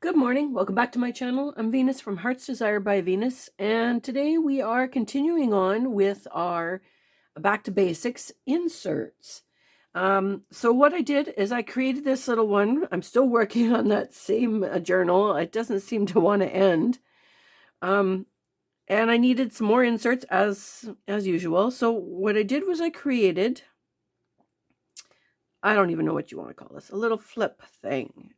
Good morning. Welcome back to my channel. I'm Venus from Heart's Desire by Venus, and today we are continuing on with our Back to Basics inserts. So what I did is I created this little one. I'm still working on that same journal. It doesn't seem to want to end. And I needed some more inserts as usual. So what I did was I created, I don't even know what you want to call this, a little flip thing.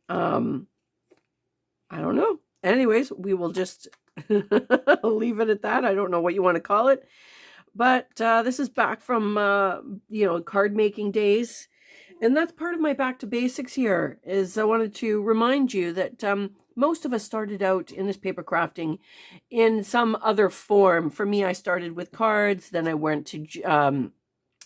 I don't know. Anyways, we will just leave it at that. I don't know what you want to call it. But this is back from, card making days. And that's part of my back to basics here is I wanted to remind you that most of us started out in this paper crafting in some other form. For me, I started with cards. Then I went to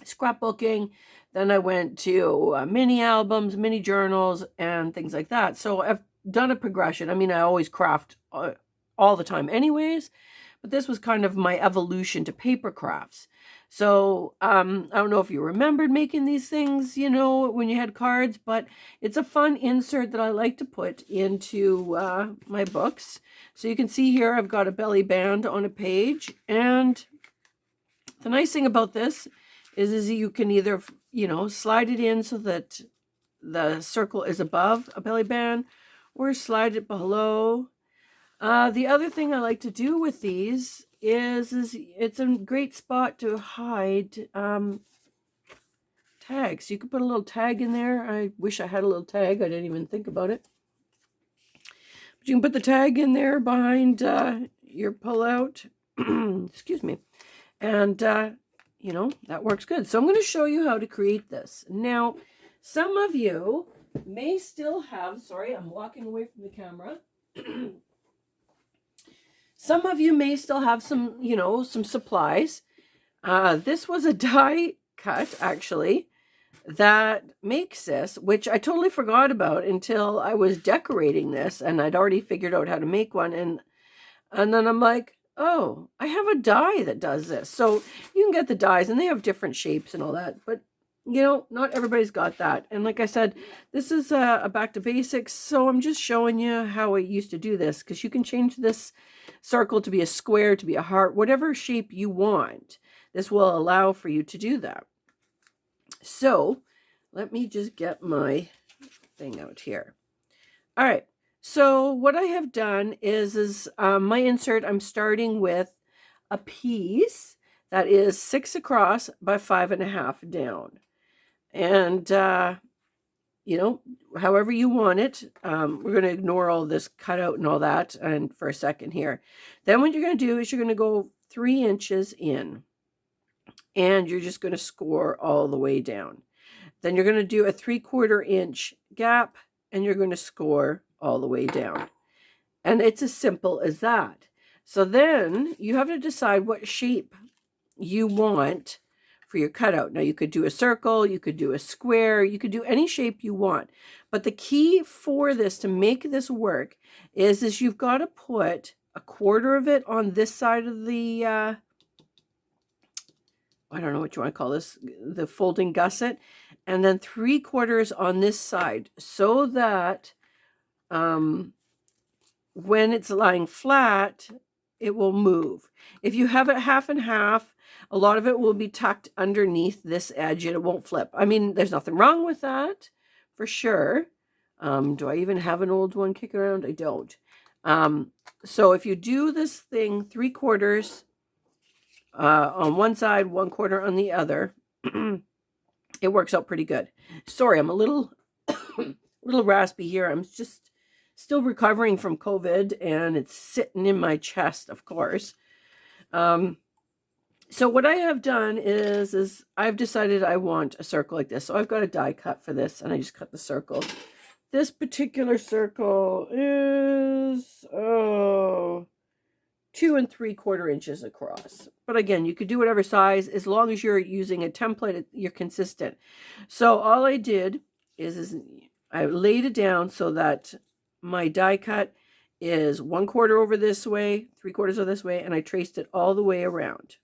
scrapbooking. Then I went to mini albums, mini journals, and things like that. So I've done a progression. I mean, I always craft all the time anyways, but this was kind of my evolution to paper crafts. So I don't know if you remembered making these things, when you had cards, but it's a fun insert that I like to put into my books. So you can see here I've got a belly band on a page, and the nice thing about this is you can either, slide it in so that the circle is above a belly band, or slide it below. The other thing I like to do with these is it's a great spot to hide tags. You could put a little tag in there. I wish I had a little tag. I didn't even think about it. But you can put the tag in there behind your pullout. Excuse me. And, that works good. So I'm going to show you how to create this. Now, some of you may still have, sorry, I'm walking away from the camera. Some of you may still have some, some supplies. This was a die cut, actually, that makes this, which I totally forgot about until I was decorating this, and I'd already figured out how to make one. And then I'm like, oh, I have a die that does this. So you can get the dies, and they have different shapes and all that, but not everybody's got that. And like I said, this is a back to basics, so I'm just showing you how I used to do this, because you can change this circle to be a square, to be a heart, whatever shape you want. This will allow for you to do that. So let me just get my thing out here. All right. So what I have done is my insert, I'm starting with a piece that is 6 across by 5.5 down. And, however you want it, we're going to ignore all this cutout and all that and for a second here. Then what you're going to do is you're going to go 3 inches in, and you're just going to score all the way down. Then you're going to do a 3/4 inch gap, and you're going to score all the way down. And it's as simple as that. So then you have to decide what shape you want for your cutout. Now you could do a circle, you could do a square, you could do any shape you want. But the key for this, to make this work, is you've got to put 1/4 of it on this side of the, I don't know what you want to call this, the folding gusset, and then 3/4 on this side, so that when it's lying flat, it will move. If you have it half and half, a lot of it will be tucked underneath this edge and it won't flip. I mean, there's nothing wrong with that, for sure. Do I even have an old one kicking around? I don't. So if you do this thing 3/4 on one side, 1/4 on the other, it works out pretty good. Sorry, I'm a little little raspy here. I'm just still recovering from COVID, and it's sitting in my chest, of course. So what I have done is I've decided I want a circle like this. So I've got a die cut for this, and I just cut the circle. This particular circle is 2 3/4 inches across. But again, you could do whatever size, as long as you're using a template, you're consistent. So all I did is I laid it down so that my die cut is 1/4 over this way, 3/4 over this way, and I traced it all the way around.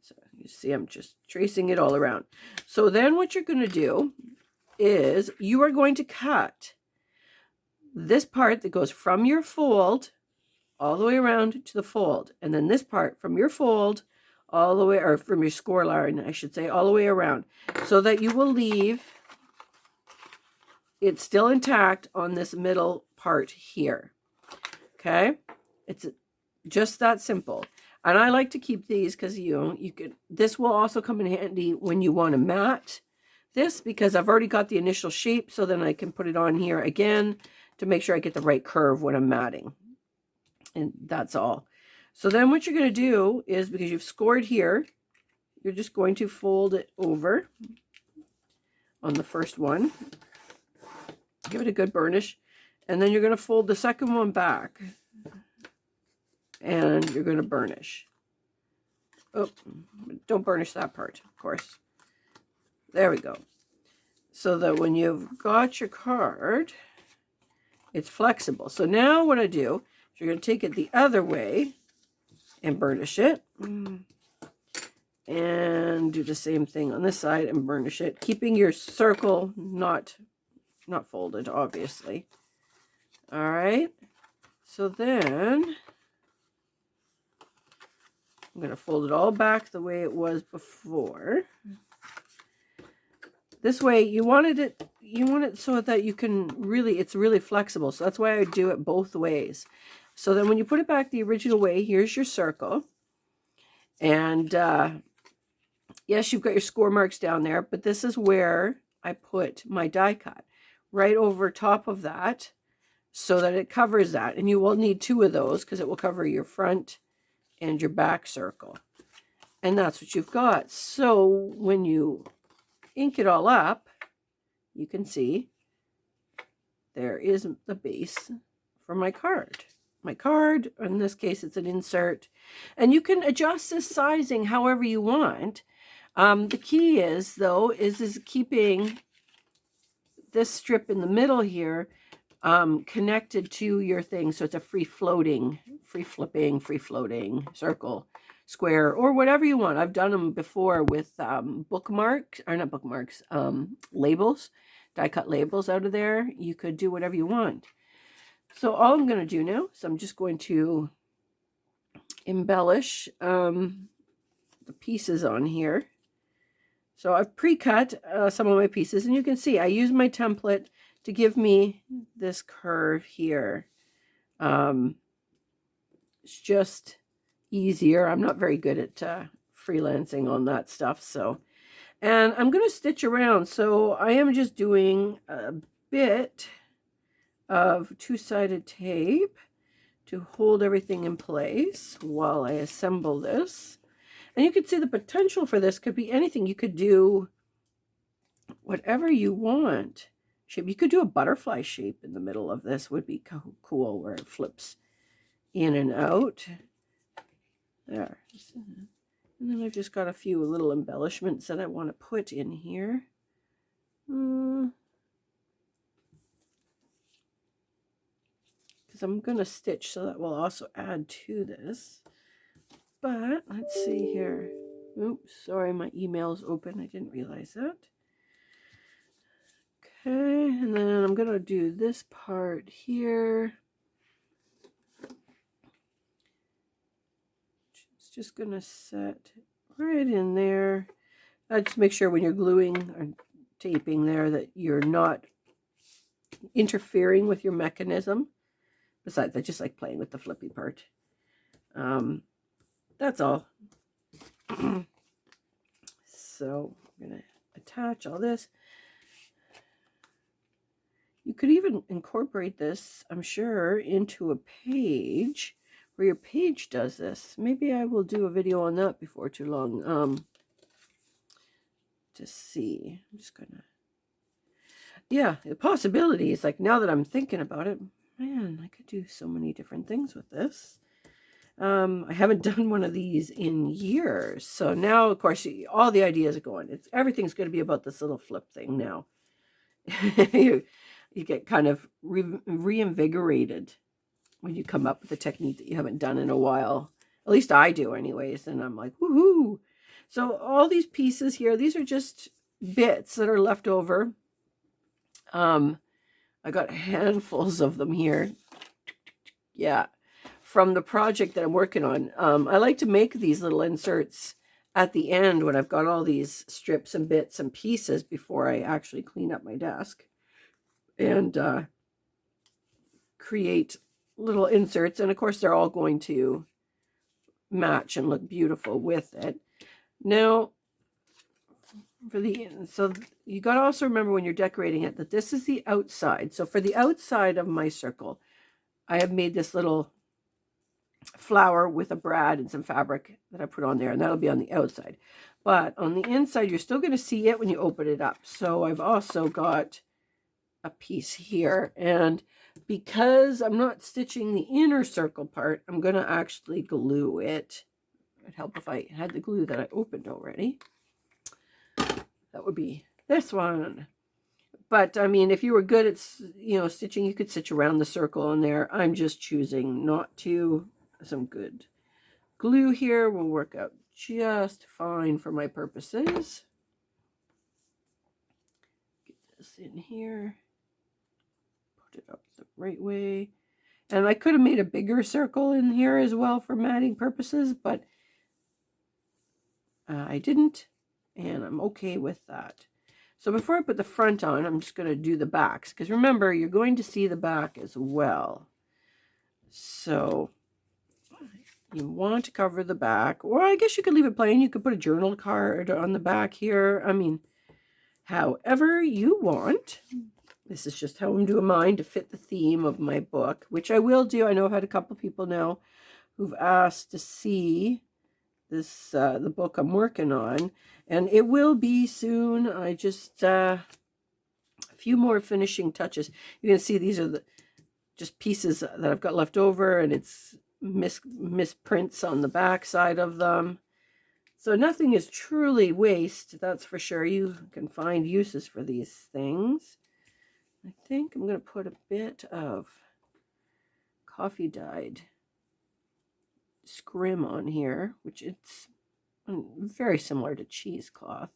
So you see, I'm just tracing it all around. So then what you're going to do is you are going to cut this part that goes from your fold all the way around to the fold, and then this part from your fold all the way, or from your score line, I should say, all the way around, so that you will leave it still intact on this middle part here. Okay, it's just that simple. And I like to keep these because you could, this will also come in handy when you want to mat this, because I've already got the initial shape, so then I can put it on here again to make sure I get the right curve when I'm matting. And that's all. So then what you're going to do is, because you've scored here, you're just going to fold it over on the first one. Give it a good burnish. And then you're going to fold the second one back. And you're going to burnish. Oh, don't burnish that part, of course. There we go. So that when you've got your card, it's flexible. So now what I do is you're going to take it the other way and burnish it. And do the same thing on this side and burnish it, keeping your circle not folded, obviously. All right. So then I'm going to fold it all back the way it was before. This way, you want it so that you can really, it's really flexible. So that's why I do it both ways. So then when you put it back the original way, here's your circle. And yes, you've got your score marks down there, but this is where I put my die cut, right over top of that, so that it covers that. And you will need 2 of those because it will cover your front and your back circle. And that's what you've got. So when you ink it all up, you can see there is the base for my card. My card, in this case, it's an insert. And you can adjust this sizing however you want. The key is, though, is keeping this strip in the middle here connected to your thing. So it's a free floating circle, square, or whatever you want. I've done them before with labels, die cut labels out of there. You could do whatever you want. So all I'm going to do now is I'm just going to embellish the pieces on here. So I've pre-cut some of my pieces, and you can see I use my template to give me this curve here. It's just easier. I'm not very good at freelancing on that stuff. So, and I'm going to stitch around. So I am just doing a bit of 2-sided tape to hold everything in place while I assemble this. And you can see the potential for this could be anything. You could do whatever you want. Shape. You could do a butterfly shape in the middle of this. Would be cool, where it flips in and out. There. And then I've just got a few little embellishments that I want to put in here. Because I'm going to stitch, so that will also add to this. But let's see here. Oops, sorry, my email's open. I didn't realize that. Okay, and then I'm going to do this part here. It's just going to set right in there. Just make sure when you're gluing or taping there that you're not interfering with your mechanism. Besides, I just like playing with the flippy part. That's all. So I'm going to attach all this. You could even incorporate this, I'm sure, into a page where your page does this. Maybe I will do a video on that before too long. To see. I'm just gonna. Yeah, the possibilities. Like, now that I'm thinking about it, man, I could do so many different things with this. I haven't done one of these in years. So now, of course, all the ideas are going. Everything's going to be about this little flip thing now. you get kind of reinvigorated when you come up with a technique that you haven't done in a while. At least I do anyways. And I'm like, woohoo. So all these pieces here, these are just bits that are left over. I got handfuls of them here. Yeah, from the project that I'm working on. I like to make these little inserts at the end when I've got all these strips and bits and pieces before I actually clean up my desk and create little inserts. And of course, they're all going to match and look beautiful with it. Now, so you got to also remember when you're decorating it that this is the outside. So for the outside of my circle, I have made this little flower with a brad and some fabric that I put on there, and that'll be on the outside. But on the inside, you're still going to see it when you open it up. So I've also got a piece here, and because I'm not stitching the inner circle part, I'm going to actually glue it. It'd help if I had the glue that I opened already. That would be this one. But I mean, if you were good at, stitching, you could stitch around the circle in there. I'm just choosing not to. Some good glue here will work out just fine for my purposes. Get this in here. Put it up the right way. And I could have made a bigger circle in here as well for matting purposes, but I didn't, and I'm okay with that. So before I put the front on, I'm just going to do the backs, because remember, you're going to see the back as well. So you want to cover the back, or I guess you could leave it plain. You could put a journal card on the back here. I mean, however you want. This is just how I'm doing mine to fit the theme of my book, which I will do. I know I've had a couple people now who've asked to see this, the book I'm working on, and it will be soon. I just, a few more finishing touches. You can see these are the just pieces that I've got left over, and it's misprints on the back side of them. So nothing is truly waste, that's for sure. You can find uses for these things. I think I'm going to put a bit of coffee dyed scrim on here, which it's very similar to cheesecloth.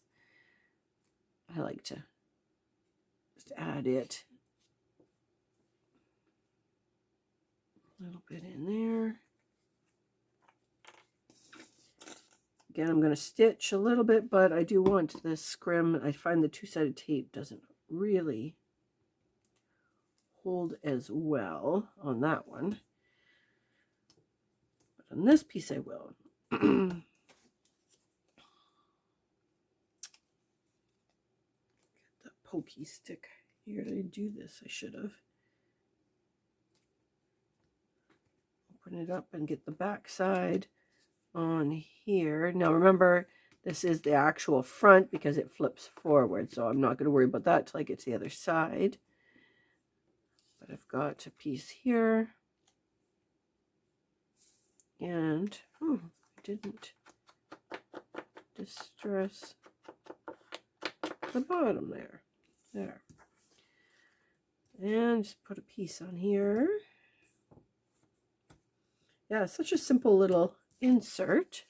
I like to just add it a little bit in there. Again, I'm going to stitch a little bit, but I do want this scrim. I find the two-sided tape doesn't really hold as well on that one. But on this piece I will. Get the pokey stick here to do this. I should have. Open it up and get the back side on here. Now remember, this is the actual front because it flips forward, so I'm not going to worry about that till I get to the other side. But I've got a piece here, and I didn't distress the bottom there. And just put a piece on here. Yeah, it's such a simple little insert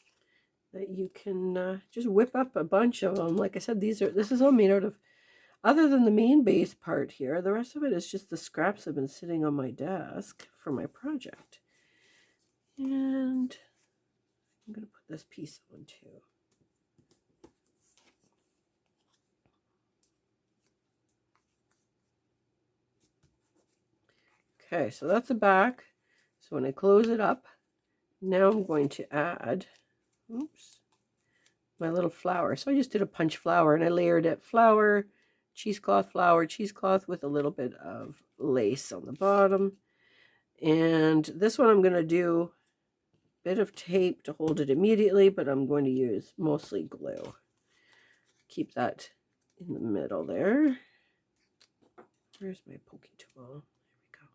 that you can just whip up a bunch of them. Like I said, this is all made out of, other than the main base part here, the rest of it is just the scraps that have been sitting on my desk for my project. And I'm going to put this piece on too. Okay, so that's the back. So when I close it up, now I'm going to add, my little flower. So I just did a punch flower, and I layered it flower, cheesecloth with a little bit of lace on the bottom. And this one I'm going to do a bit of tape to hold it immediately, but I'm going to use mostly glue. Keep that in the middle there. Where's my pokey tool? There we go.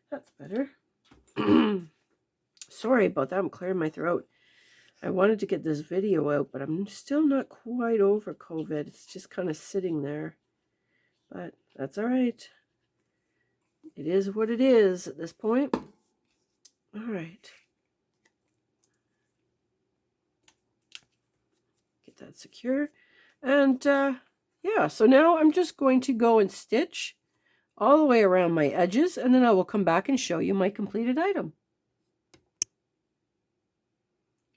That's better. Sorry about that. I'm clearing my throat. I wanted to get this video out, but I'm still not quite over COVID. It's just kind of sitting there. But that's all right. It is what it is at this point. All right. Get that secure. And yeah, so now I'm just going to go and stitch all the way around my edges, and then I will come back and show you my completed item.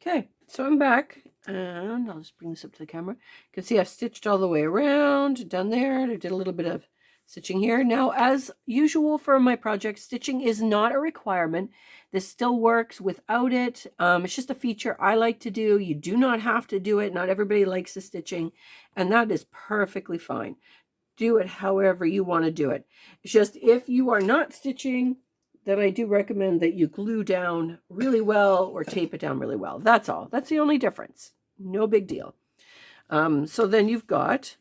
Okay, so I'm back, and I'll just bring this up to the camera. You can see I've stitched all the way around, done there. I did a little bit of stitching here. Now, as usual for my project, stitching is not a requirement. This still works without it. It's just a feature I like to do. You do not have to do it. Not everybody likes the stitching, and that is perfectly fine. Do it however you want to do it. It's just if you are not stitching, then I do recommend that you glue down really well or tape it down really well. That's all. That's the only difference. No big deal. So then you've got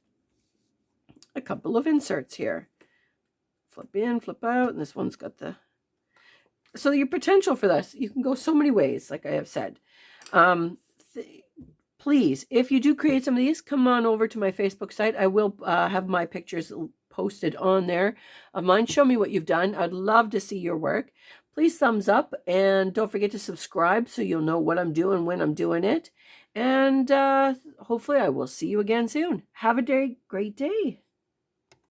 a couple of inserts here. Flip in, flip out, and this one's got the... So your potential for this, you can go so many ways, like I have said. Please, if you do create some of these, come on over to my Facebook site. I will have my pictures posted on there of mine. Show me what you've done. I'd love to see your work. Please thumbs up, and don't forget to subscribe so you'll know what I'm doing when I'm doing it. And hopefully I will see you again soon. Have a great day.